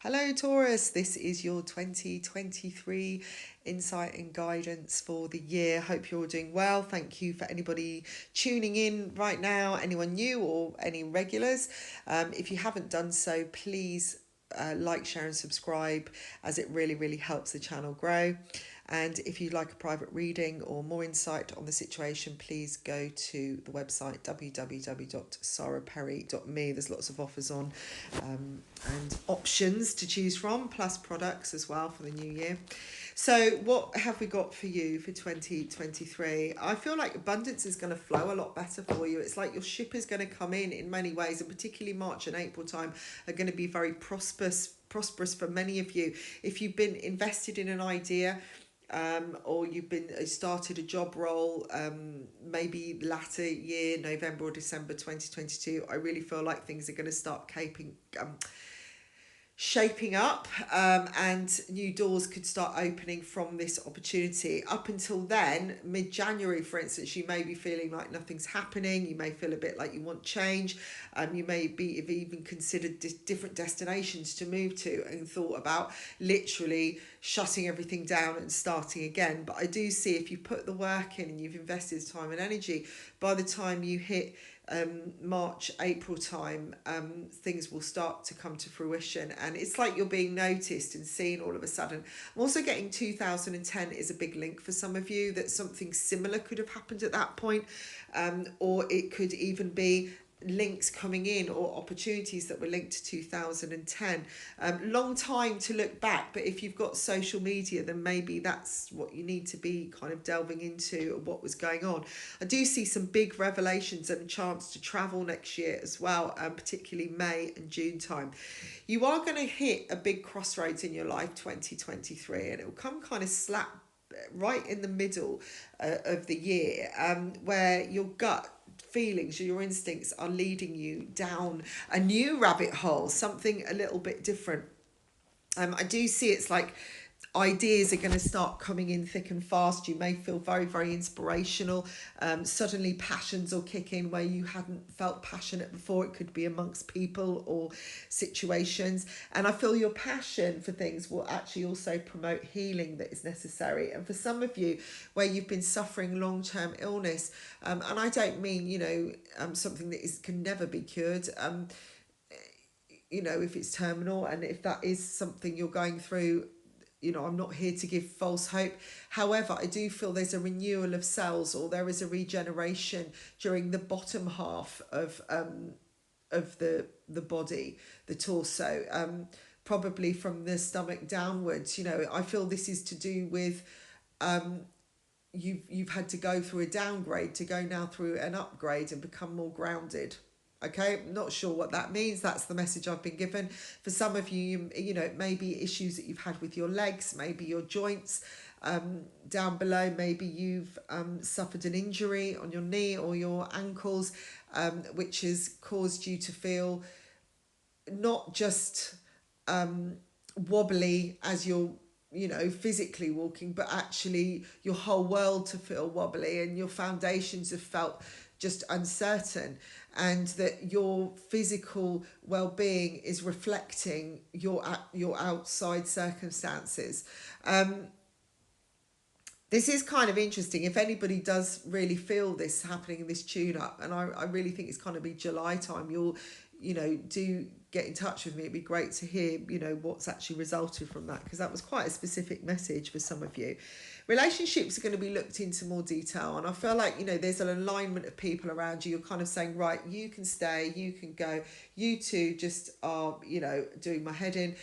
Hello, Taurus. This is your 2023 insight and guidance for the year. Hope you're all doing well. Thank you for anybody tuning in right now, anyone new or any regulars. If you haven't done so, please like, share, and subscribe, as it really helps the channel grow. And if you'd like a private reading or more insight on the situation, please go to the website www.saraperry.me. There's lots of offers on and options to choose from, plus products as well for the new year. So what have we got for you for 2023? I feel like abundance is going to flow a lot better for you. It's like your ship is going to come in many ways, and particularly March and April time are going to be very prosperous for many of you. If you've been invested in an idea, or you've been started a job role, maybe latter year, November or December 2022, I really feel like things are going to start shaping up, and new doors could start opening from this opportunity. Up until then, mid-January for instance, you may be feeling like nothing's happening. You may feel a bit like you want change. You may be have even considered different destinations to move to and thought about literally shutting everything down and starting again. But I do see, if you put the work in and you've invested time and energy, by the time you hit March, April time, things will start to come to fruition, and it's like you're being noticed and seen all of a sudden. I'm also getting 2010 is a big link for some of you, that something similar could have happened at that point, or it could even be links coming in or opportunities that were linked to 2010. Long time to look back, but if you've got social media, then maybe that's what you need to be kind of delving into, what was going on. I do see some big revelations and a chance to travel next year as well, particularly May and June time. You are going to hit a big crossroads in your life, 2023, and it will come kind of slap right in the middle of the year, where your gut feelings, your instincts are leading you down a new rabbit hole, something a little bit different. I do see it's like ideas are going to start coming in thick and fast. You may feel very inspirational. Suddenly passions will kick in where you hadn't felt passionate before. It could be amongst people or situations, and I feel your passion for things will actually also promote healing that is necessary. And for some of you, where you've been suffering long-term illness, and I don't mean something that can never be cured, if it's terminal, and if that is something you're going through, I'm not here to give false hope. However, I do feel there's a renewal of cells, or there is a regeneration during the bottom half of the body, the torso, probably from the stomach downwards. I feel this is to do with you've had to go through a downgrade to go now through an upgrade and become more grounded. Okay, not sure what that means. That's the message I've been given. For some of you, it may be issues that you've had with your legs, maybe your joints, down below. Maybe you've suffered an injury on your knee or your ankles, which has caused you to feel not just wobbly as you're physically walking, but actually your whole world to feel wobbly, and your foundations have felt just uncertain, and that your physical well-being is reflecting your outside circumstances. This is kind of interesting. If anybody does really feel this happening in this tune up, and I really think it's kind of be July time, you'll do get in touch with me. It'd be great to hear what's actually resulted from that, because that was quite a specific message for some of you. Relationships are going to be looked into more detail, and I feel like there's an alignment of people around you. You're kind of saying, right, you can stay, you can go, you two just are doing my head in.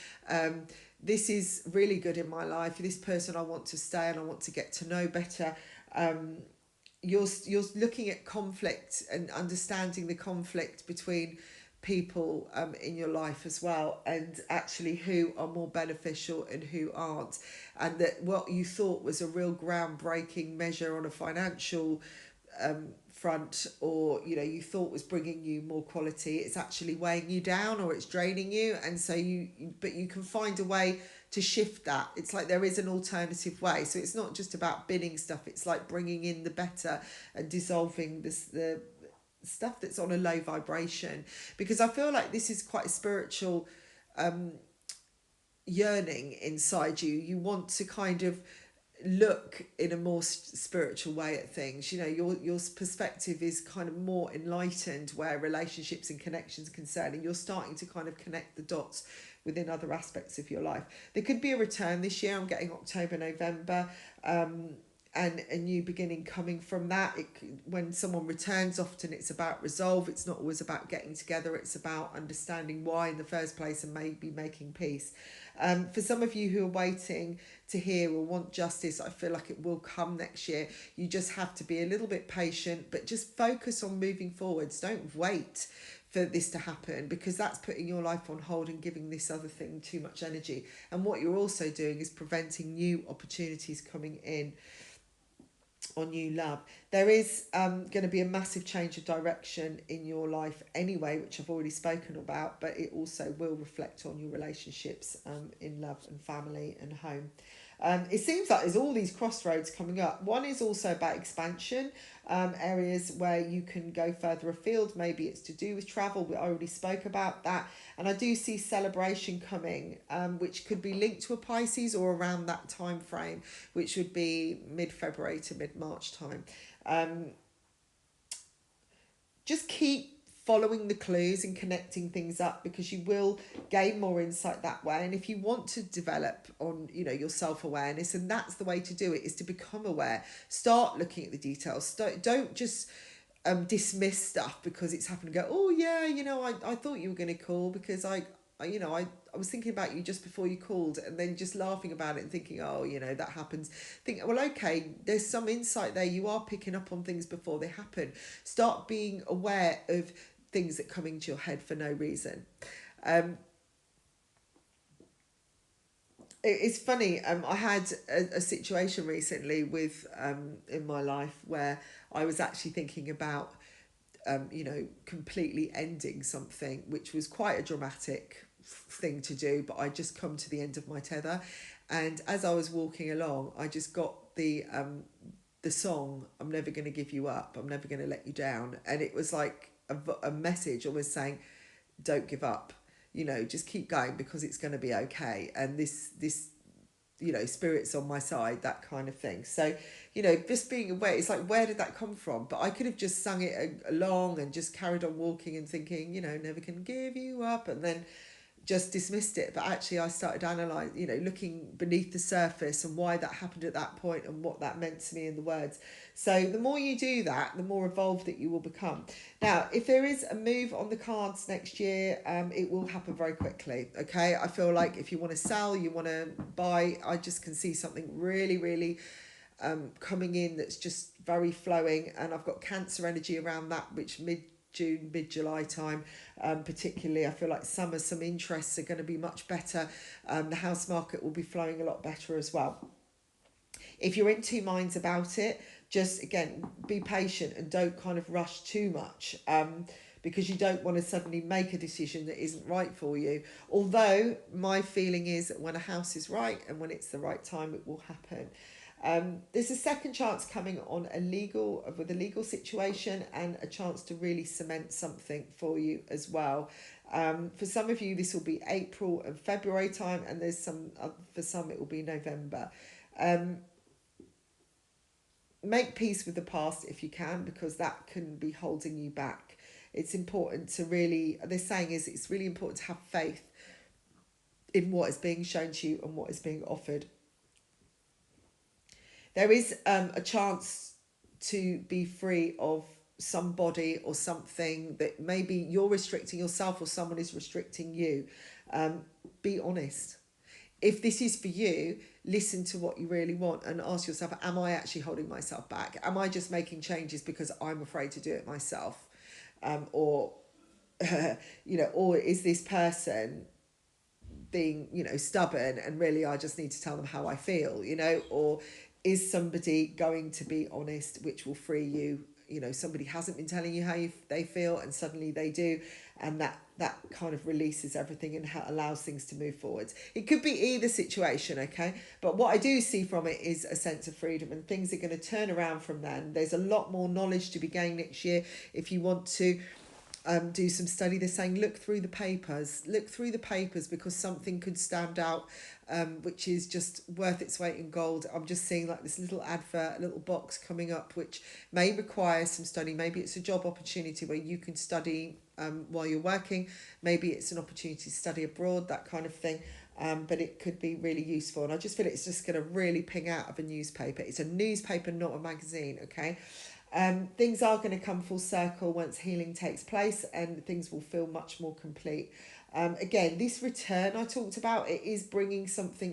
This is really good in my life. This person I want to stay and I want to get to know better. You're looking at conflict and understanding the conflict between people in your life as well, and actually who are more beneficial and who aren't, and that what you thought was a real groundbreaking measure on a financial front, or you thought was bringing you more quality, it's actually weighing you down, or it's draining you. And so but you can find a way to shift that. It's like there is an alternative way. So it's not just about binning stuff, it's like bringing in the better and dissolving the stuff that's on a low vibration, because I feel like this is quite a spiritual yearning inside you. You want to kind of look in a more spiritual way at things. You know, your perspective is kind of more enlightened where relationships and connections are concerned, and you're starting to kind of connect the dots within other aspects of your life. There could be a return this year. I'm getting October, November, and a new beginning coming from that. When someone returns, often it's about resolve. It's not always about getting together. It's about understanding why in the first place and maybe making peace. For some of you who are waiting to hear or want justice, I feel like it will come next year. You just have to be a little bit patient, but just focus on moving forwards. Don't wait for this to happen, because that's putting your life on hold and giving this other thing too much energy. And what you're also doing is preventing new opportunities coming in on new love. There is going to be a massive change of direction in your life anyway, which I've already spoken about, but it also will reflect on your relationships in love and family and home. It seems like there's all these crossroads coming up. One is also about expansion, areas where you can go further afield. Maybe it's to do with travel. We already spoke about that. And I do see celebration coming, which could be linked to a Pisces or around that time frame, which would be mid-February to mid-March time. Just keep following the clues and connecting things up, because you will gain more insight that way. And if you want to develop on, you know, your self-awareness, and that's the way to do it, is to become aware. Start looking at the details. Don't just dismiss stuff because it's happened and go, oh yeah, you know, I thought you were going to call because I was thinking about you just before you called, and then just laughing about it and thinking, oh, you know, that happens. Think, well, okay, there's some insight there. You are picking up on things before they happen. Start being aware of things that come into your head for no reason. It's funny. I had a situation recently with in my life where I was actually thinking about completely ending something, which was quite a dramatic thing to do, but I just come to the end of my tether. And as I was walking along, I just got the song, I'm never going to give you up, I'm never going to let you down. And it was like a message almost saying, don't give up, you know, just keep going because it's going to be okay. And this you know, spirit's on my side, that kind of thing. So, you know, just being aware, it's like, where did that come from? But I could have just sung it along and just carried on walking and thinking, you know, never can give you up, and then just dismissed it. But actually I started analysing, you know, looking beneath the surface and why that happened at that point and what that meant to me in the words. So the more you do that, the more evolved that you will become. Now, if there is a move on the cards next year, it will happen very quickly. Okay, I feel like if you want to sell, you want to buy, I just can see something really, really coming in that's just very flowing. And I've got Cancer energy around that, which mid-June, mid-July time, particularly. I feel like some interests are going to be much better. The house market will be flowing a lot better as well. If you're in two minds about it, just again, be patient and don't kind of rush too much, because you don't want to suddenly make a decision that isn't right for you. Although my feeling is that when a house is right and when it's the right time, it will happen. There's a second chance coming on with a legal situation, and a chance to really cement something for you as well. For some of you, this will be April and February time, and for some it will be November. Make peace with the past if you can, because that can be holding you back. It's important to really, they're saying is it's really important to have faith in what is being shown to you and what is being offered. There is a chance to be free of somebody or something that maybe you're restricting yourself or someone is restricting you. Be honest. If this is for you, listen to what you really want and ask yourself, am I actually holding myself back? Am I just making changes because I'm afraid to do it myself? Or is this person being, stubborn, and really I just need to tell them how I feel, or is somebody going to be honest, which will free you? Somebody hasn't been telling you how they feel, and suddenly they do, and that kind of releases everything and allows things to move forwards. It could be either situation, okay? But what I do see from it is a sense of freedom, and things are going to turn around from then. There's a lot more knowledge to be gained next year if you want to do some study. They're saying look through the papers, because something could stand out, which is just worth its weight in gold. I'm just seeing like this little advert, a little box coming up, which may require some study. Maybe it's a job opportunity where you can study while you're working. Maybe it's an opportunity to study abroad, that kind of thing. But it could be really useful. And I just feel it's just going to really ping out of a newspaper. It's a newspaper, not a magazine, okay? Things are going to come full circle once healing takes place, and things will feel much more complete. Again, this return I talked about, it is bringing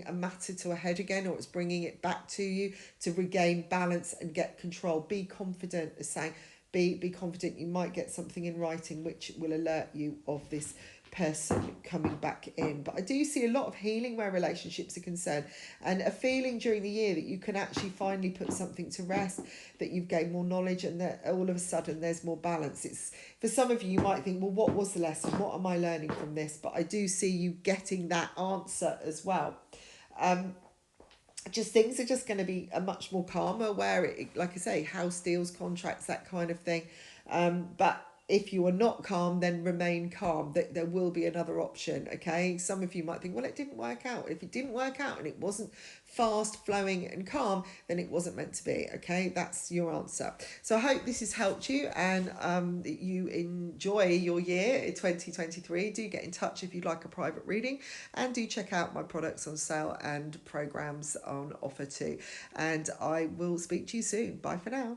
a matter to a head again, or it's bringing it back to you to regain balance and get control. Be confident, as saying, be confident. You might get something in writing which will alert you of this person coming back in. But I do see a lot of healing where relationships are concerned, and a feeling during the year that you can actually finally put something to rest, that you've gained more knowledge, and that all of a sudden there's more balance. It's, for some of you might think, well, what was the lesson, what am I learning from this? But I do see you getting that answer as well. Just things are just going to be a much more calmer, where it, like I say, house deals, contracts, that kind of thing. But if you are not calm, then remain calm. There will be another option, okay? Some of you might think, well, it didn't work out. If it didn't work out and it wasn't fast, flowing and calm, then it wasn't meant to be, okay? That's your answer. So I hope this has helped you, and that you enjoy your year in 2023. Do get in touch if you'd like a private reading, and do check out my products on sale and programs on offer too. And I will speak to you soon. Bye for now.